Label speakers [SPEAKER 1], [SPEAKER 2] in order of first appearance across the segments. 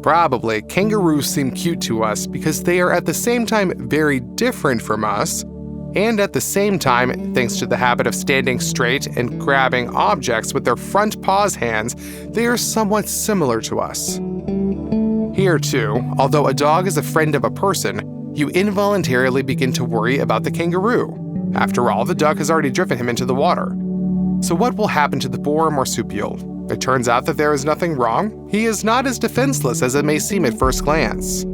[SPEAKER 1] Probably, kangaroos seem cute to us because they are at the same time very different from us, and at the same time, thanks to the habit of standing straight and grabbing objects with their front paws hands, they are somewhat similar to us. Here too, although a dog is a friend of a person, you involuntarily begin to worry about the kangaroo. After all, the dog has already driven him into the water. So what will happen to the poor marsupial? It turns out that there is nothing wrong. He is not as defenseless as it may seem at first glance.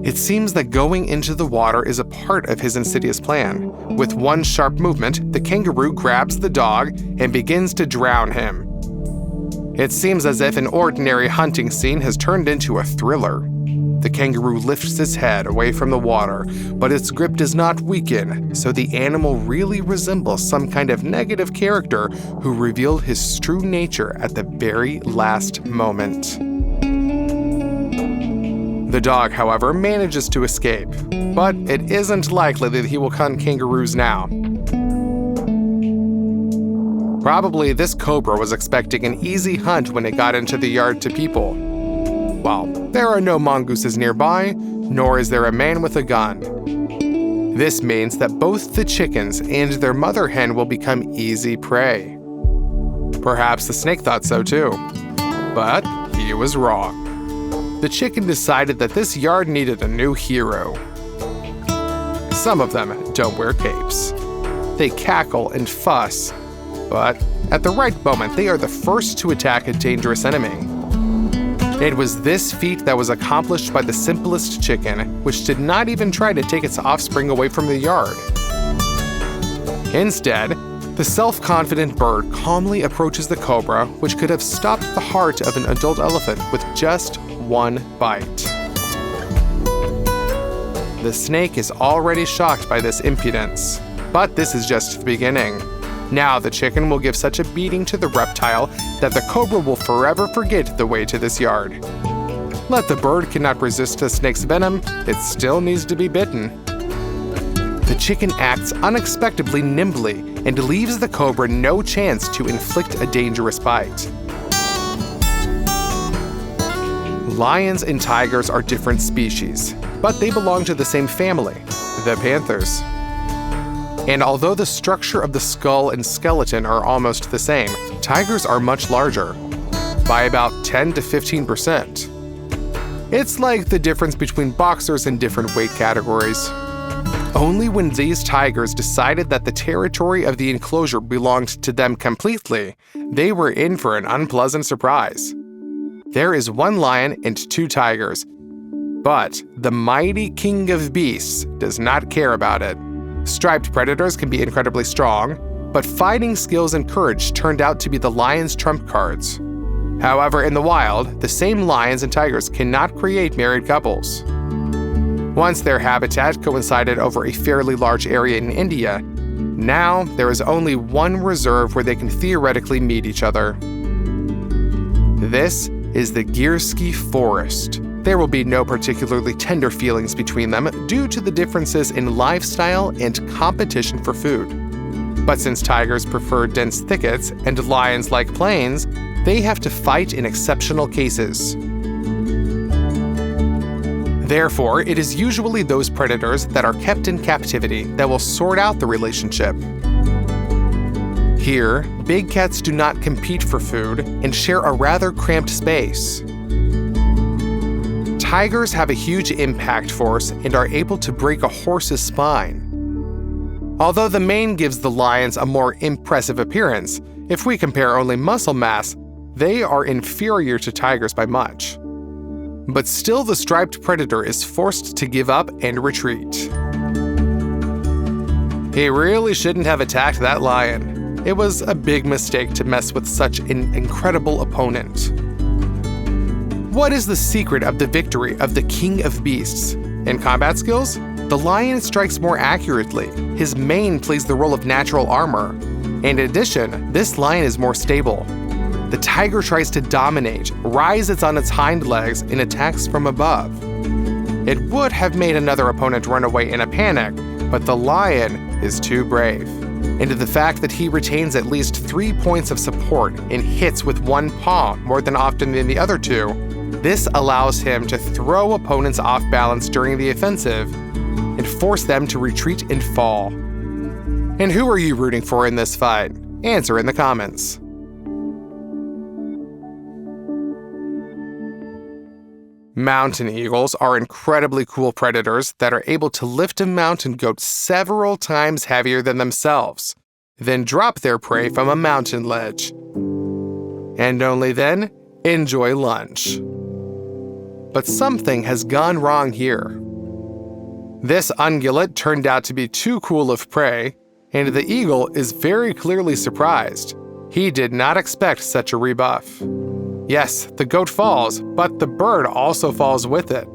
[SPEAKER 1] It seems that going into the water is a part of his insidious plan. With one sharp movement, the kangaroo grabs the dog and begins to drown him. It seems as if an ordinary hunting scene has turned into a thriller. The kangaroo lifts its head away from the water, but its grip does not weaken, so the animal really resembles some kind of negative character who revealed his true nature at the very last moment. The dog, however, manages to escape, but it isn't likely that he will hunt kangaroos now. Probably this cobra was expecting an easy hunt when it got into the yard to people. Well, there are no mongooses nearby, nor is there a man with a gun. This means that both the chickens and their mother hen will become easy prey. Perhaps the snake thought so too, but he was wrong. The chicken decided that this yard needed a new hero. Some of them don't wear capes. They cackle and fuss, but at the right moment, they are the first to attack a dangerous enemy. It was this feat that was accomplished by the simplest chicken, which did not even try to take its offspring away from the yard. Instead, the self-confident bird calmly approaches the cobra, which could have stopped the heart of an adult elephant with just one bite. The snake is already shocked by this impudence, but this is just the beginning. Now the chicken will give such a beating to the reptile that the cobra will forever forget the way to this yard. Let the bird cannot resist the snake's venom, it still needs to be bitten. The chicken acts unexpectedly nimbly and leaves the cobra no chance to inflict a dangerous bite. Lions and tigers are different species, but they belong to the same family, the panthers. And although the structure of the skull and skeleton are almost the same, tigers are much larger, by about 10 to 15%. It's like the difference between boxers in different weight categories. Only when these tigers decided that the territory of the enclosure belonged to them completely, they were in for an unpleasant surprise. There is one lion and two tigers, but the mighty king of beasts does not care about it. Striped predators can be incredibly strong, but fighting skills and courage turned out to be the lion's trump cards. However, in the wild, the same lions and tigers cannot create married couples. Once their habitat coincided over a fairly large area in India, now there is only one reserve where they can theoretically meet each other. This is the Gierski Forest. There will be no particularly tender feelings between them due to the differences in lifestyle and competition for food. But since tigers prefer dense thickets and lions like plains, they have to fight in exceptional cases. Therefore, it is usually those predators that are kept in captivity that will sort out the relationship. Here, big cats do not compete for food and share a rather cramped space. Tigers have a huge impact force and are able to break a horse's spine. Although the mane gives the lions a more impressive appearance, if we compare only muscle mass, they are inferior to tigers by much. But still, the striped predator is forced to give up and retreat. He really shouldn't have attacked that lion. It was a big mistake to mess with such an incredible opponent. What is the secret of the victory of the King of Beasts? In combat skills, the lion strikes more accurately. His mane plays the role of natural armor. In addition, this lion is more stable. The tiger tries to dominate, rises on its hind legs, and attacks from above. It would have made another opponent run away in a panic, but the lion is too brave. and the fact that he retains at least 3 points of support and hits with one paw more than often than the other two, this allows him to throw opponents off balance during the offensive and force them to retreat and fall. And who are you rooting for in this fight? Answer in the comments. Mountain eagles are incredibly cool predators that are able to lift a mountain goat several times heavier than themselves, then drop their prey from a mountain ledge. And only then, enjoy lunch. But something has gone wrong here. This ungulate turned out to be too cool of prey, and the eagle is very clearly surprised. He did not expect such a rebuff. Yes, the goat falls, but the bird also falls with it.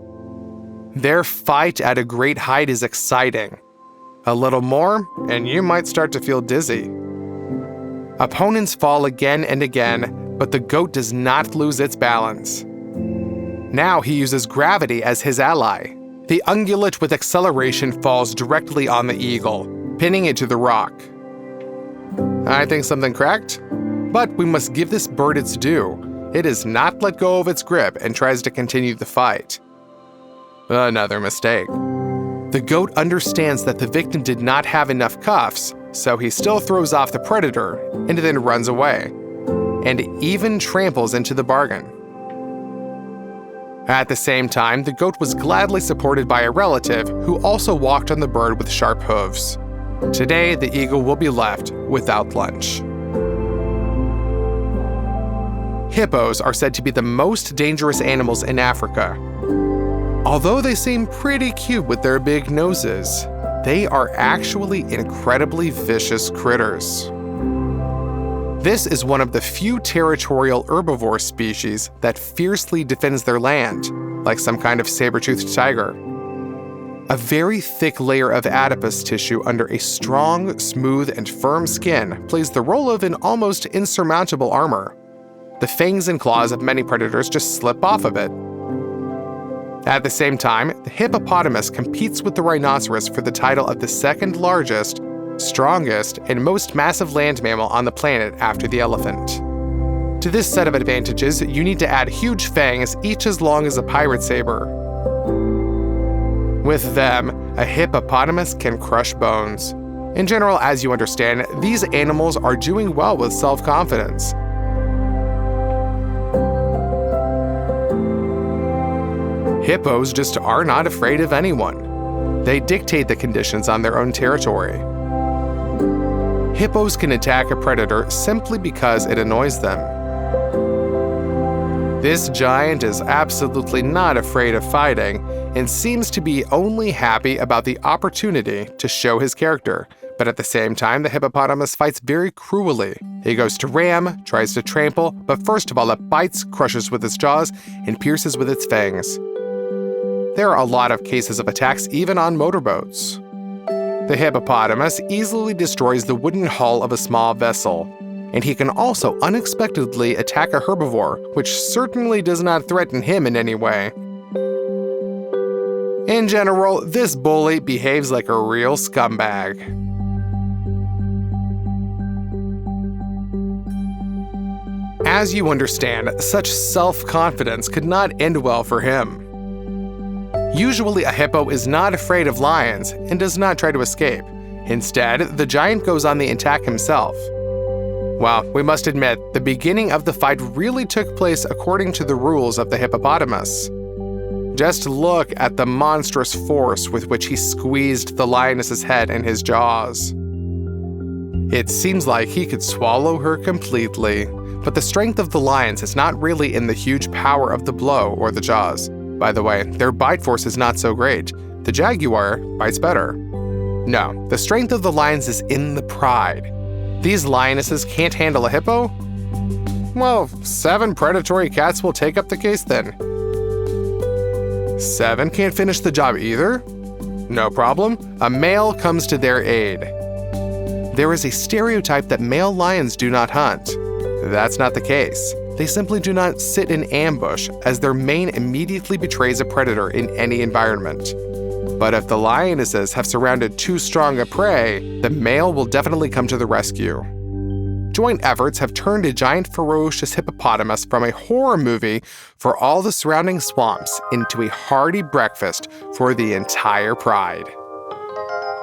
[SPEAKER 1] Their fight at a great height is exciting. A little more, and you might start to feel dizzy. Opponents fall again and again, but the goat does not lose its balance. Now he uses gravity as his ally. The ungulate with acceleration falls directly on the eagle, pinning it to the rock. I think something cracked, but we must give this bird its due. It has not let go of its grip and tries to continue the fight. Another mistake. The goat understands that the victim did not have enough cuffs, so he still throws off the predator and then runs away, and even tramples into the bargain. At the same time, the goat was gladly supported by a relative who also walked on the bird with sharp hooves. Today, the eagle will be left without lunch. Hippos are said to be the most dangerous animals in Africa. Although they seem pretty cute with their big noses, they are actually incredibly vicious critters. This is one of the few territorial herbivore species that fiercely defends their land, like some kind of saber-toothed tiger. A very thick layer of adipose tissue under a strong, smooth, and firm skin plays the role of an almost insurmountable armor. The fangs and claws of many predators just slip off of it. At the same time, the hippopotamus competes with the rhinoceros for the title of the second largest, strongest, and most massive land mammal on the planet after the elephant. To this set of advantages, you need to add huge fangs, each as long as a pirate saber. With them, a hippopotamus can crush bones. In general, as you understand, these animals are doing well with self-confidence. Hippos just are not afraid of anyone. They dictate the conditions on their own territory. Hippos can attack a predator simply because it annoys them. This giant is absolutely not afraid of fighting and seems to be only happy about the opportunity to show his character. But at the same time, the hippopotamus fights very cruelly. He goes to ram, tries to trample, but first of all it bites, crushes with its jaws, and pierces with its fangs. There are a lot of cases of attacks even on motorboats. The hippopotamus easily destroys the wooden hull of a small vessel, and he can also unexpectedly attack a herbivore, which certainly does not threaten him in any way. In general, this bully behaves like a real scumbag. As you understand, such self-confidence could not end well for him. Usually a hippo is not afraid of lions and does not try to escape. Instead, the giant goes on the attack himself. Well, we must admit, the beginning of the fight really took place according to the rules of the hippopotamus. Just look at the monstrous force with which he squeezed the lioness's head in his jaws. It seems like he could swallow her completely, but the strength of the lions is not really in the huge power of the blow or the jaws. By the way, their bite force is not so great. The jaguar bites better. No, the strength of the lions is in the pride. These lionesses can't handle a hippo? Well, 7 predatory cats will take up the case then. 7 can't finish the job either? No problem. A male comes to their aid. There is a stereotype that male lions do not hunt. That's not the case. They simply do not sit in ambush, as their mane immediately betrays a predator in any environment. But if the lionesses have surrounded too strong a prey, the male will definitely come to the rescue. Joint efforts have turned a giant ferocious hippopotamus from a horror movie for all the surrounding swamps into a hearty breakfast for the entire pride.